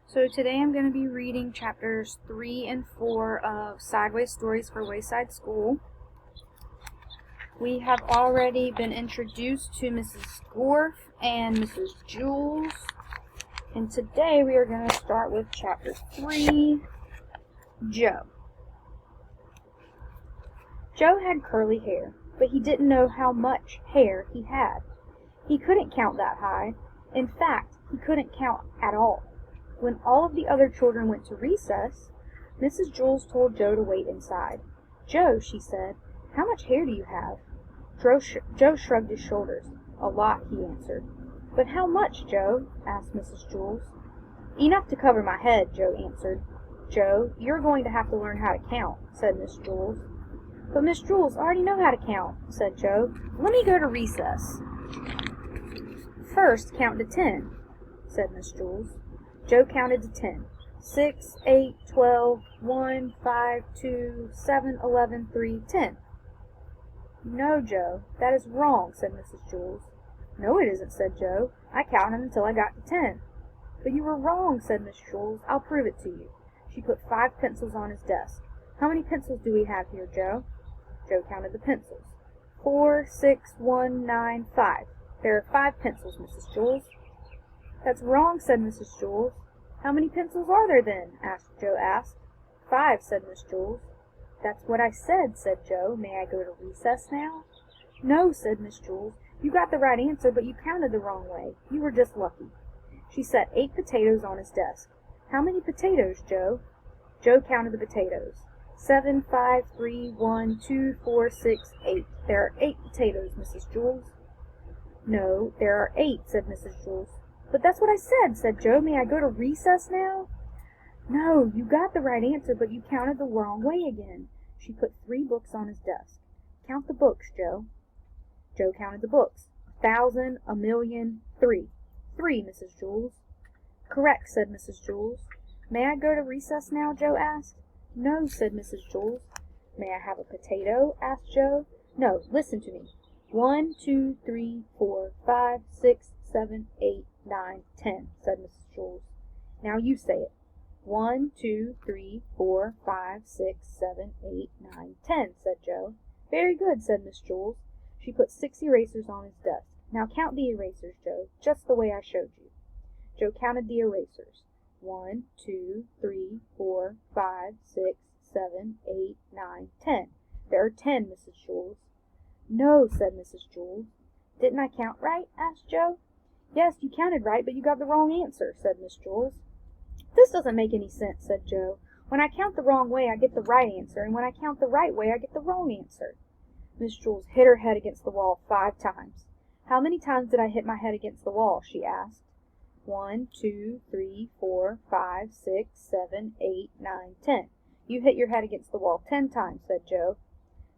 So today I'm going to be reading chapters 3 and 4 of Sideways Stories for Wayside School. We have already been introduced to Mrs. Gorf and Mrs. Jules, and today we are going to start with chapter 3, Joe. Joe had curly hair, but he didn't know how much hair he had. He couldn't count that high. In fact, he couldn't count at all. When all of the other children went to recess, Mrs. Jules told Joe to wait inside. "Joe," she said, "how much hair do you have?" Joe shrugged his shoulders. "A lot," he answered. "But how much, Joe?" asked Mrs. Jules. "Enough to cover my head," Joe answered. "Joe, you're going to have to learn how to count," said Miss Jules. "But Miss Jules, I already know how to count," said Joe. "Let me go to recess." "First, count to 10, said Miss Jules. Joe counted to 10. 6, 8, 12, 1, 5, 2, 7, 11, 3, 10. "No, Joe, that is wrong," said Mrs. Jules. "No, it isn't," said Joe. "I counted until I got to 10. "But you were wrong," said Miss Jules. "I'll prove it to you." She put 5 pencils on his desk. "How many pencils do we have here, Joe?" Joe counted the pencils. 4, 6, 1, 9, 5. "There are 5 pencils, Mrs. Jules." "That's wrong," said Mrs. Jules. "How many pencils are there, then?" Joe asked. 5, said Miss Jules. "That's what I said," said Joe. "May I go to recess now?" "No," said Miss Jules. "You got the right answer, but you counted the wrong way. You were just lucky." She set 8 potatoes on his desk. "How many potatoes, Joe?" Joe counted the potatoes. 7, 5, 3, 1, 2, 4, 6, 8. "There are 8 potatoes, Mrs. Jules." "No, there are 8, said Mrs. Jules. "But that's what I said Joe. "May I go to recess now?" "No, you got the right answer, but you counted the wrong way again." She put 3 books on his desk. "Count the books, Joe." Joe counted the books. 1,000, 1,000,000, 3. 3, Mrs. Jules. "Correct," said Mrs. Jules. "May I go to recess now?" Joe asked. "No," said Mrs. Jules. "May I have a potato?" asked Joe. "No, listen to me. 1, 2, 3, 4, 5, 6, 7, 8, 9, 10, said Mrs. Jules. "Now you say it." 1, 2, 3, 4, 5, 6, 7, 8, 9, 10, said Joe. "Very good," said Miss Jules. She put 6 erasers on his desk. "Now count the erasers, Joe, just the way I showed you." Joe counted the erasers. 1, 2, 3, 4, 5, 6, 7, 8, 9, 10. "There are 10, Mrs. Jules." "No," said Mrs. Jules. "Didn't I count right?" asked Joe. "Yes, you counted right, but you got the wrong answer," said Miss Jules. "This doesn't make any sense," said Joe. "When I count the wrong way, I get the right answer, and when I count the right way, I get the wrong answer." Miss Jules hit her head against the wall 5 times. "How many times did I hit my head against the wall?" she asked. 1, 2, 3, 4, 5, 6, 7, 8, 9, 10. "You hit your head against the wall 10 times, said Joe.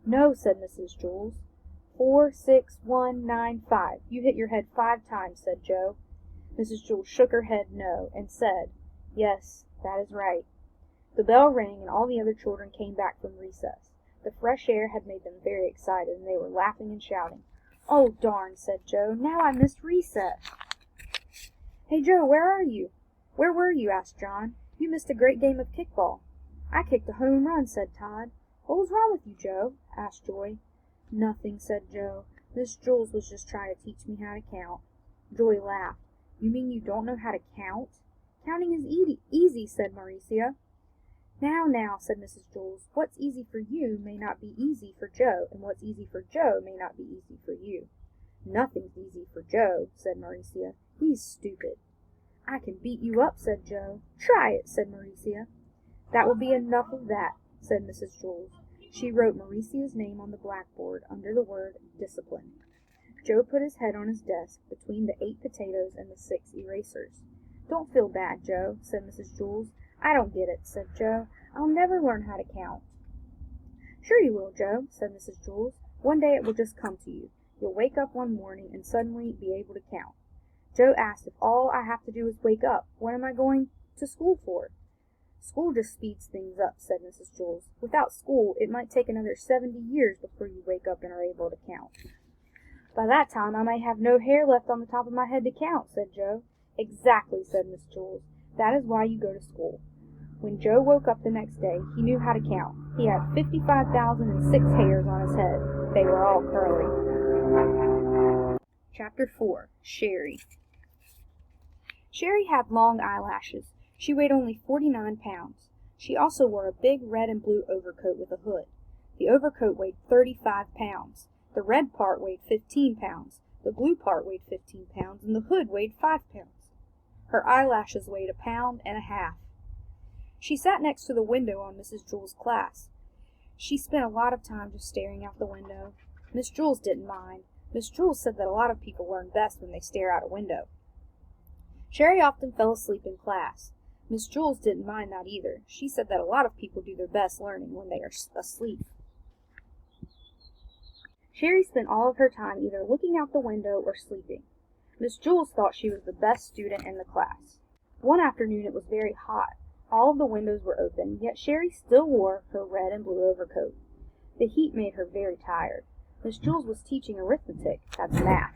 "No," said Mrs. Jules. 4, 6, 1, 9, 5. "You hit your head 5 times, said Joe. Mrs. Jules shook her head no, and said, "Yes, that is right." The bell rang, and all the other children came back from recess. The fresh air had made them very excited, and they were laughing and shouting. "Oh, darn," said Joe. "Now I missed recess." "Hey, Joe, where are you?" "Where were you?" asked John. "You missed a great game of kickball." "I kicked a home run," said Todd. "What was wrong with you, Joe?" asked Joy. "Nothing," said Joe. "Miss Jules was just trying to teach me how to count." Joy laughed. "You mean you don't know how to count?" "Counting is easy," said Mauricia. Now," said Mrs. Jules, "what's easy for you may not be easy for Joe, and what's easy for Joe may not be easy for you." "Nothing's easy for Joe," said Mauricia. "He's stupid." "I can beat you up," said Joe. "Try it," said Mauricia. "That will be enough of that," said Mrs. Jules. She wrote Mauricia's name on the blackboard under the word discipline. Joe put his head on his desk between the 8 potatoes and the 6 erasers. "Don't feel bad, Joe," said Mrs. Jules. "I don't get it," said Joe. "I'll never learn how to count." "Sure you will, Joe," said Mrs. Jules. "One day it will just come to you. You'll wake up one morning and suddenly be able to count." Joe asked, "If all I have to do is wake up, what am I going to school for?" "School just speeds things up," said Mrs. Jules. "Without school, it might take another 70 years before you wake up and are able to count." "By that time I might have no hair left on the top of my head to count," said Joe. "Exactly," said Miss Jules. That is why you go to school. When Joe woke up the next day, he knew how to count. He had 55,006 hairs on his head. They were all curly. Chapter 4. Sherry. Sherry had long eyelashes. She weighed only 49 pounds. She also wore a big red and blue overcoat with a hood. The overcoat weighed 35 pounds. The red part weighed 15 pounds. The blue part weighed 15 pounds, and the hood weighed 5 pounds. Her eyelashes weighed 1.5 pounds. She sat next to the window on Mrs. Jewls' class. She spent a lot of time just staring out the window. Miss Jewls didn't mind. Miss Jewls said that a lot of people learn best when they stare out a window. Sherry often fell asleep in class. Miss Jewls didn't mind that either. She said that a lot of people do their best learning when they are asleep. Sherry spent all of her time either looking out the window or sleeping. Miss Jewls thought she was the best student in the class. One afternoon it was very hot. All of the windows were open, yet Sherry still wore her red and blue overcoat. The heat made her very tired. Miss Jewls was teaching arithmetic, that's math.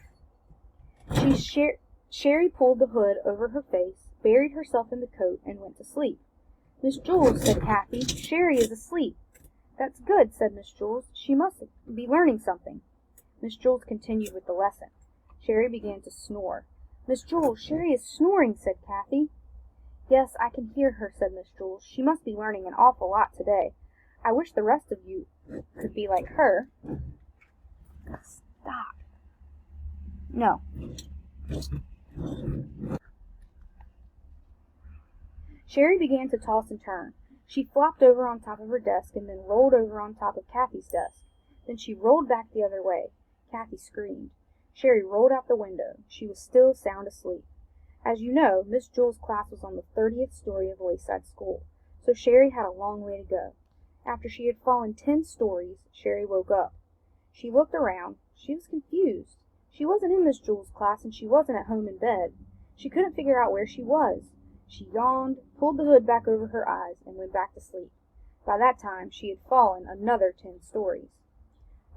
Sherry pulled the hood over her face, buried herself in the coat, and went to sleep. Miss Jewls, said Kathy, Sherry is asleep. That's good, said Miss Jewls. She must be learning something. Miss Jewls continued with the lesson. Sherry began to snore. Miss Jewls, Sherry is snoring, said Kathy. Yes, I can hear her, said Miss Jewls. She must be learning an awful lot today. I wish the rest of you could be like her. Stop. No. Sherry began to toss and turn. She flopped over on top of her desk and then rolled over on top of Kathy's desk. Then she rolled back the other way. Kathy screamed. Sherry rolled out the window. She was still sound asleep. As you know, Miss Jewls' class was on the 30th story of Wayside School, so Sherry had a long way to go. After she had fallen 10 stories, Sherry woke up. She looked around. She was confused. She wasn't in Miss Jewls' class, and she wasn't at home in bed. She couldn't figure out where she was. She yawned, pulled the hood back over her eyes, and went back to sleep. By that time, she had fallen another 10 stories.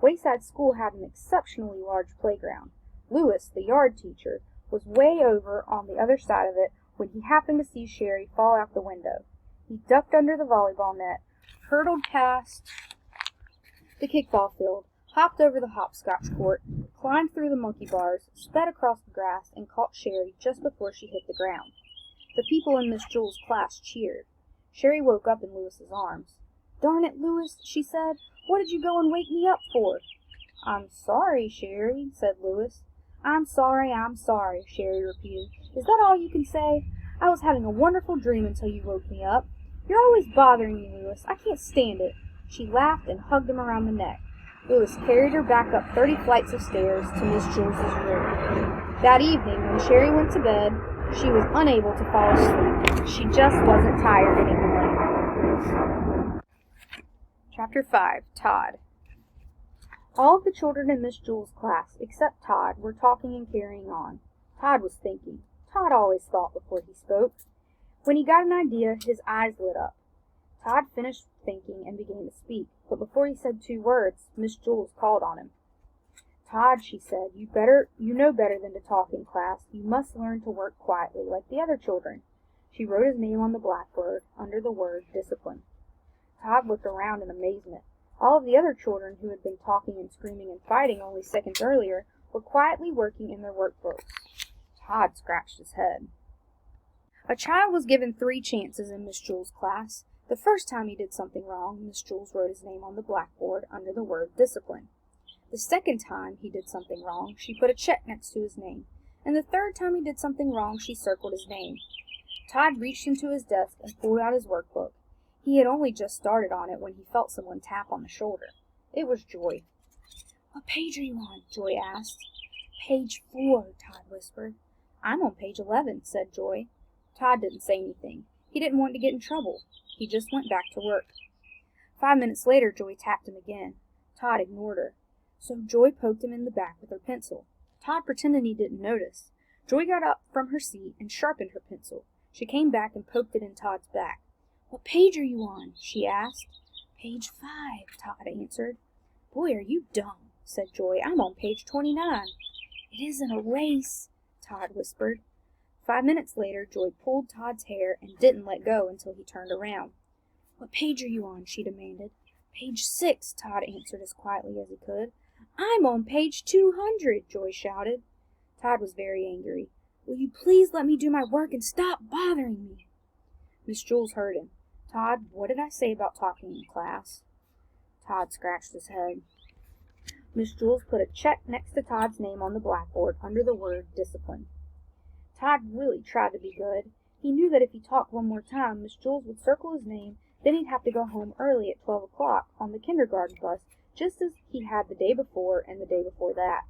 Wayside School had an exceptionally large playground. Lewis, the yard teacher, was way over on the other side of it when he happened to see Sherry fall out the window. He ducked under the volleyball net, hurtled past the kickball field, hopped over the hopscotch court, climbed through the monkey bars, sped across the grass, and caught Sherry just before she hit the ground. The people in Miss Jewls' class cheered. Sherry woke up in Lewis's arms. Darn it, Lewis, she said. What did you go and wake me up for? I'm sorry, Sherry, said Lewis. I'm sorry, Sherry repeated. Is that all you can say? I was having a wonderful dream until you woke me up. You're always bothering me, Lewis. I can't stand it. She laughed and hugged him around the neck. Lewis carried her back up 30 flights of stairs to Miss Jewls' room. That evening, when Sherry went to bed, she was unable to fall asleep. She just wasn't tired anymore. Chapter 5. Todd. All of the children in Miss Jewls' class, except Todd, were talking and carrying on. Todd was thinking. Todd always thought before he spoke. When he got an idea, his eyes lit up. Todd finished thinking and began to speak, but before he said 2 words, Miss Jewls called on him. Todd, she said, you know better than to talk in class. You must learn to work quietly, like the other children. She wrote his name on the blackboard, under the word discipline. Todd looked around in amazement. All of the other children who had been talking and screaming and fighting only seconds earlier were quietly working in their workbooks. Todd scratched his head. A child was given 3 chances in Miss Jewls' class. The first time he did something wrong, Miss Jewls wrote his name on the blackboard under the word discipline. The second time he did something wrong, she put a check next to his name. And the third time he did something wrong, she circled his name. Todd reached into his desk and pulled out his workbook. He had only just started on it when he felt someone tap on the shoulder. It was Joy. What page are you on? Joy asked. Page 4, Todd whispered. I'm on page 11, said Joy. Todd didn't say anything. He didn't want to get in trouble. He just went back to work. 5 minutes later, Joy tapped him again. Todd ignored her. So Joy poked him in the back with her pencil. Todd pretended he didn't notice. Joy got up from her seat and sharpened her pencil. She came back and poked it in Todd's back. What page are you on? She asked. Page 5, Todd answered. Boy, are you dumb, said Joy. I'm on page 29. It isn't a race, Todd whispered. 5 minutes later, Joy pulled Todd's hair and didn't let go until he turned around. "What page are you on?" she demanded. "Page 6, Todd answered as quietly as he could. "I'm on page 200, Joy shouted. Todd was very angry. "Will you please let me do my work and stop bothering me?" Miss Jules heard him. "Todd, what did I say about talking in class?" Todd scratched his head. Miss Jules put a check next to Todd's name on the blackboard under the word discipline. Todd really tried to be good. He knew that if he talked one more time, Miss Jules would circle his name, then he'd have to go home early at 12 o'clock on the kindergarten bus, just as he had the day before and the day before that.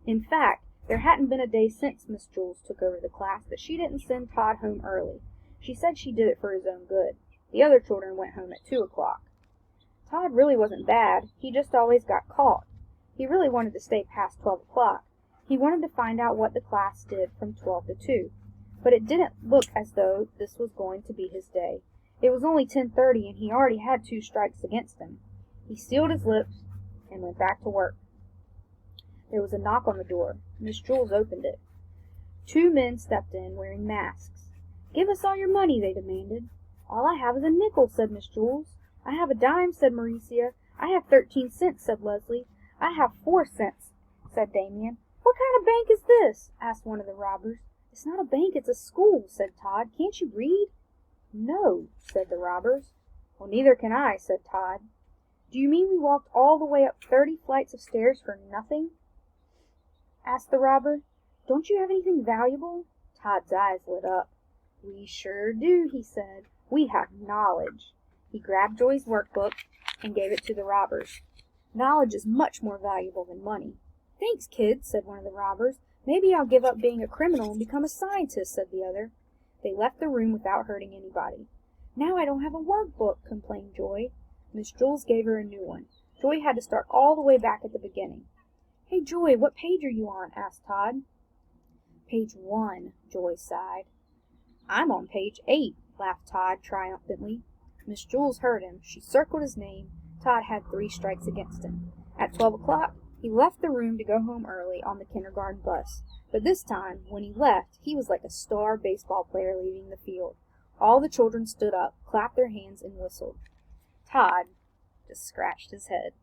In fact, there hadn't been a day since Miss Jules took over the class that she didn't send Todd home early. She said she did it for his own good. The other children went home at 2 o'clock. Todd really wasn't bad. He just always got caught. He really wanted to stay past 12 o'clock. He wanted to find out what the class did from 12 to 2. But it didn't look as though this was going to be his day. It was only 10:30 and he already had 2 strikes against him. He sealed his lips and went back to work. There was a knock on the door. Miss Jules opened it. 2 men stepped in wearing masks. "Give us all your money," they demanded. "All I have is a nickel," said Miss Jules. "I have a dime," said Mauricia. "I have 13 cents, said Leslie. "I have 4 cents, said Damien. "What kind of bank is this?" asked one of the robbers. "It's not a bank, it's a school," said Todd. "Can't you read?" "No," said the robbers. "Well, neither can I," said Todd. "Do you mean we walked all the way up 30 flights of stairs for nothing?" asked the robber. "Don't you have anything valuable?" Todd's eyes lit up. "We sure do," he said. "We have knowledge." He grabbed Joy's workbook and gave it to the robbers. "Knowledge is much more valuable than money." "Thanks, kids," said one of the robbers. "Maybe I'll give up being a criminal and become a scientist," said the other. They left the room without hurting anybody. "Now I don't have a workbook," complained Joy. Miss Jules gave her a new one. Joy had to start all the way back at the beginning. "Hey, Joy, what page are you on?" asked Todd. "Page 1, Joy sighed. "I'm on page 8, laughed Todd triumphantly. Miss Jules heard him. She circled his name. Todd had 3 strikes against him. At 12 o'clock, he left the room to go home early on the kindergarten bus. But this time, when he left, he was like a star baseball player leaving the field. All the children stood up, clapped their hands, and whistled. Todd just scratched his head.